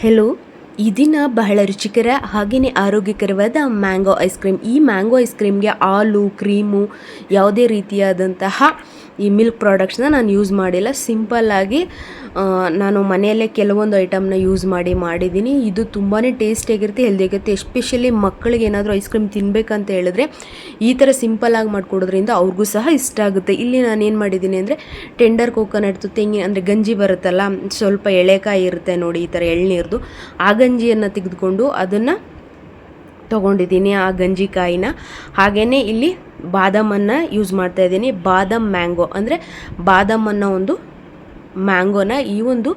Hello, ಈ ದಿನ ಬಹಳ ರುಚಿಕರ ಹಾಗೆಯೇ ಆರೋಗ್ಯಕರವಾದ ಮ್ಯಾಂಗೋ ಐಸ್ ಕ್ರೀಮ್. ಈ ಮ್ಯಾಂಗೋ ಐಸ್ ಕ್ರೀಮ್ಗೆ ಹಾಲು, ಕ್ರೀಮು, ಯಾವುದೇ ರೀತಿಯಾದಂತಹ ಈ ಮಿಲ್ಕ್ ಪ್ರಾಡಕ್ಟ್ಸ್ನ ನಾನು ಯೂಸ್ ಮಾಡಿಲ್ಲ. ಸಿಂಪಲ್ಲಾಗಿ ನಾನು ಮನೆಯಲ್ಲೇ ಕೆಲವೊಂದು ಐಟಮ್ನ ಯೂಸ್ ಮಾಡಿದ್ದೀನಿ. ಇದು ತುಂಬಾ ಟೇಸ್ಟಿಯಾಗಿರುತ್ತೆ, ಹೆಲ್ದಿಯಾಗಿರುತ್ತೆ. ಎಸ್ಪೆಷಲಿ ಮಕ್ಕಳಿಗೆ ಏನಾದರೂ ಐಸ್ ಕ್ರೀಮ್ ತಿನ್ನಬೇಕಂತ ಹೇಳಿದ್ರೆ ಈ ಥರ ಸಿಂಪಲ್ಲಾಗಿ ಮಾಡಿಕೊಡೋದ್ರಿಂದ ಅವ್ರಿಗೂ ಸಹ ಇಷ್ಟ ಆಗುತ್ತೆ. ಇಲ್ಲಿ ನಾನೇನು ಮಾಡಿದ್ದೀನಿ ಅಂದರೆ ಟೆಂಡರ್ ಕೋಕೋನಟ್, ತೆಂಗಿನ ಅಂದರೆ ಗಂಜಿ ಬರುತ್ತಲ್ಲ, ಸ್ವಲ್ಪ ಎಳೆಕಾಯಿ ಇರುತ್ತೆ ನೋಡಿ, ಈ ಥರ ಎಳ್ನೀರ್ದು, ಆ ಗಂಜಿಯನ್ನು ತೆಗೆದುಕೊಂಡು ಅದನ್ನು ತೊಗೊಂಡಿದ್ದೀನಿ, ಆ ಗಂಜಿಕಾಯಿನ. ಹಾಗೆಯೇ ಇಲ್ಲಿ ಬಾದಾಮನ್ನು ಯೂಸ್ ಮಾಡ್ತಾಯಿದ್ದೀನಿ. ಬಾದಾಮ್ ಮ್ಯಾಂಗೋ ಅಂದರೆ ಬಾದಾಮನ್ನು ಒಂದು ಮ್ಯಾಂಗೋನ ಈ ಒಂದು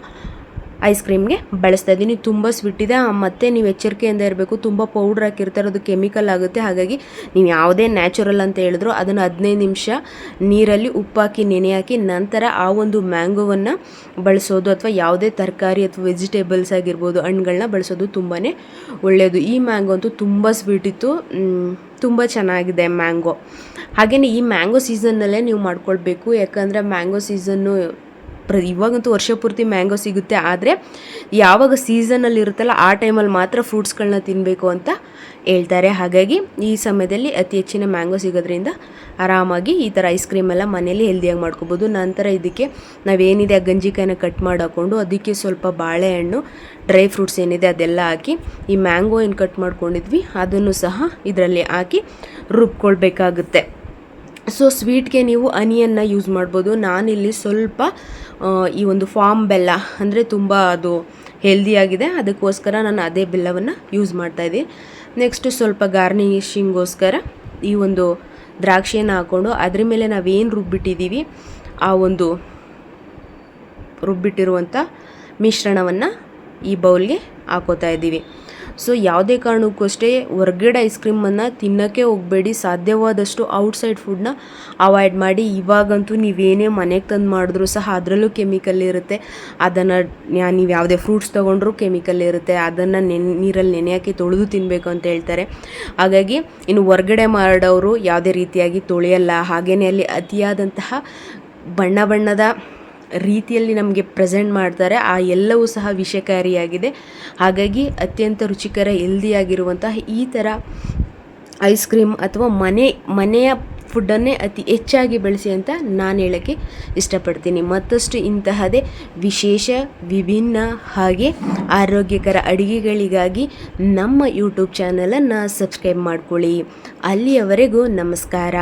ಐಸ್ ಕ್ರೀಮ್ಗೆ ಬಳಸ್ತಾ ಇದ್ದೀನಿ. ತುಂಬ ಸ್ವೀಟ್ ಇದೆ, ಮತ್ತು ನೀವು ಎಚ್ಚರಿಕೆಯಿಂದ ಇರಬೇಕು. ತುಂಬ ಪೌಡ್ರ್ ಹಾಕಿರ್ತಾರೆ, ಅದು ಕೆಮಿಕಲ್ ಆಗುತ್ತೆ. ಹಾಗಾಗಿ ನೀವು ಯಾವುದೇ ನ್ಯಾಚುರಲ್ ಅಂತ ಹೇಳಿದ್ರು ಅದನ್ನು 15 ನಿಮಿಷ ನೀರಲ್ಲಿ ಉಪ್ಪಾಕಿ ನೆನೆ ಹಾಕಿ ನಂತರ ಆ ಒಂದು ಮ್ಯಾಂಗೋವನ್ನು ಬಳಸೋದು, ಅಥವಾ ಯಾವುದೇ ತರಕಾರಿ ಅಥವಾ ವೆಜಿಟೇಬಲ್ಸ್ ಆಗಿರ್ಬೋದು, ಹಣ್ಣುಗಳನ್ನ ಬಳಸೋದು ತುಂಬಾ ಒಳ್ಳೆಯದು. ಈ ಮ್ಯಾಂಗೋ ಅಂತೂ ತುಂಬ ಸ್ವೀಟ್ ಇತ್ತು, ತುಂಬ ಚೆನ್ನಾಗಿದೆ ಮ್ಯಾಂಗೋ. ಹಾಗೆಯೇ ಈ ಮ್ಯಾಂಗೋ ಸೀಸನ್ನಲ್ಲೇ ನೀವು ಮಾಡ್ಕೊಳ್ಬೇಕು, ಯಾಕಂದರೆ ಮ್ಯಾಂಗೋ ಸೀಸನ್ನು ಇವಾಗಂತೂ ವರ್ಷ ಪೂರ್ತಿ ಮ್ಯಾಂಗೋ ಸಿಗುತ್ತೆ. ಆದರೆ ಯಾವಾಗ ಸೀಸನಲ್ಲಿ ಇರುತ್ತಲ್ಲ ಆ ಟೈಮಲ್ಲಿ ಮಾತ್ರ ಫ್ರೂಟ್ಸ್ಗಳನ್ನ ತಿನ್ನಬೇಕು ಅಂತ ಹೇಳ್ತಾರೆ. ಹಾಗಾಗಿ ಈ ಸಮಯದಲ್ಲಿ ಅತಿ ಹೆಚ್ಚಿನ ಮ್ಯಾಂಗೋ ಸಿಗೋದ್ರಿಂದ ಆರಾಮಾಗಿ ಈ ಥರ ಐಸ್ ಕ್ರೀಮೆಲ್ಲ ಮನೇಲಿ ಹೆಲ್ದಿಯಾಗಿ ಮಾಡ್ಕೊಬೋದು. ನಂತರ ಇದಕ್ಕೆ ನಾವೇನಿದೆ ಆ ಗಂಜಿಕಾಯಿನ ಕಟ್ ಮಾಡಿ ಹಾಕ್ಕೊಂಡು ಅದಕ್ಕೆ ಸ್ವಲ್ಪ ಬಾಳೆಹಣ್ಣು, ಡ್ರೈ ಫ್ರೂಟ್ಸ್ ಏನಿದೆ ಅದೆಲ್ಲ ಹಾಕಿ ಈ ಮ್ಯಾಂಗೋ ಏನು ಕಟ್ ಮಾಡ್ಕೊಂಡಿದ್ವಿ ಅದನ್ನು ಸಹ ಇದರಲ್ಲಿ ಹಾಕಿ ರುಬ್ಕೊಳ್ಬೇಕಾಗುತ್ತೆ. ಸೊ ಸ್ವೀಟ್ಗೆ ನೀವು ಹನಿಯನ್ನು ಯೂಸ್ ಮಾಡ್ಬೋದು. ನಾನಿಲ್ಲಿ ಸ್ವಲ್ಪ ಈ ಒಂದು ಫಾರ್ಮ್ ಬೆಲ್ಲ ಅಂದರೆ ತುಂಬ ಅದು ಹೆಲ್ದಿಯಾಗಿದೆ, ಅದಕ್ಕೋಸ್ಕರ ನಾನು ಅದೇ ಬೆಲ್ಲವನ್ನು ಯೂಸ್ ಮಾಡ್ತಾಯಿದ್ದೀನಿ. ನೆಕ್ಸ್ಟು ಸ್ವಲ್ಪ ಗಾರ್ನಿಷಿಂಗೋಸ್ಕರ ಈ ಒಂದು ದ್ರಾಕ್ಷಿಯನ್ನು ಹಾಕ್ಕೊಂಡು ಅದ್ರ ಮೇಲೆ ನಾವೇನು ರುಬ್ಬಿಟ್ಟಿದ್ದೀವಿ ಆ ಒಂದು ರುಬ್ಬಿಟ್ಟಿರುವಂಥ ಮಿಶ್ರಣವನ್ನು ಈ ಬೌಲ್ಗೆ ಹಾಕೋತಾ ಇದ್ದೀವಿ. ಸೊ ಯಾವುದೇ ಕಾರಣಕ್ಕೂ ಅಷ್ಟೇ ಹೊರ್ಗಡೆ ಐಸ್ ಕ್ರೀಮನ್ನು ತಿನ್ನೋಕ್ಕೆ ಹೋಗಬೇಡಿ. ಸಾಧ್ಯವಾದಷ್ಟು ಔಟ್ಸೈಡ್ ಫುಡ್ನ ಅವಾಯ್ಡ್ ಮಾಡಿ. ಇವಾಗಂತೂ ನೀವೇನೇ ಮನೆಗೆ ತಂದು ಮಾಡಿದ್ರೂ ಸಹ ಅದರಲ್ಲೂ ಕೆಮಿಕಲ್ ಇರುತ್ತೆ. ಅದನ್ನು ನೀವು ಯಾವುದೇ ಫ್ರೂಟ್ಸ್ ತೊಗೊಂಡ್ರೂ ಕೆಮಿಕಲ್ ಇರುತ್ತೆ. ಅದನ್ನು ನೀರಲ್ಲಿ ನೆನೆ ಹಾಕಿ ತೊಳೆದು ತಿನ್ನಬೇಕು ಅಂತ ಹೇಳ್ತಾರೆ. ಹಾಗಾಗಿ ಇನ್ನು ಹೊರ್ಗಡೆ ಮಾಡೋರು ಯಾವುದೇ ರೀತಿಯಾಗಿ ತೊಳೆಯಲ್ಲ. ಹಾಗೆಯೇ ಅಲ್ಲಿ ಅತಿಯಾದಂತಹ ಬಣ್ಣದ ರೀತಿಯಲ್ಲಿ ನಮಗೆ ಪ್ರೆಸೆಂಟ್ ಮಾಡ್ತಾರೆ. ಆ ಎಲ್ಲವೂ ಸಹ ವಿಷಕಾರಿಯಾಗಿದೆ. ಹಾಗಾಗಿ ರುಚಿಕರ ಹೆಲ್ದಿಯಾಗಿರುವಂತಹ ಈ ಥರ ಐಸ್ ಕ್ರೀಮ್ ಅಥವಾ ಮನೆಯ ಫುಡ್ಡನ್ನೇ ಅತಿ ಹೆಚ್ಚಾಗಿ ಬಳಸಿ ಅಂತ ನಾನು ಹೇಳೋಕ್ಕೆ ಇಷ್ಟಪಡ್ತೀನಿ. ಮತ್ತಷ್ಟು ಇಂತಹದೇ ವಿಶೇಷ, ವಿಭಿನ್ನ ಹಾಗೆ ಆರೋಗ್ಯಕರ ಅಡುಗೆಗಳಿಗಾಗಿ ನಮ್ಮ ಯೂಟ್ಯೂಬ್ ಚಾನಲನ್ನು ಸಬ್ಸ್ಕ್ರೈಬ್ ಮಾಡ್ಕೊಳ್ಳಿ. ಅಲ್ಲಿಯವರೆಗೂ ನಮಸ್ಕಾರ.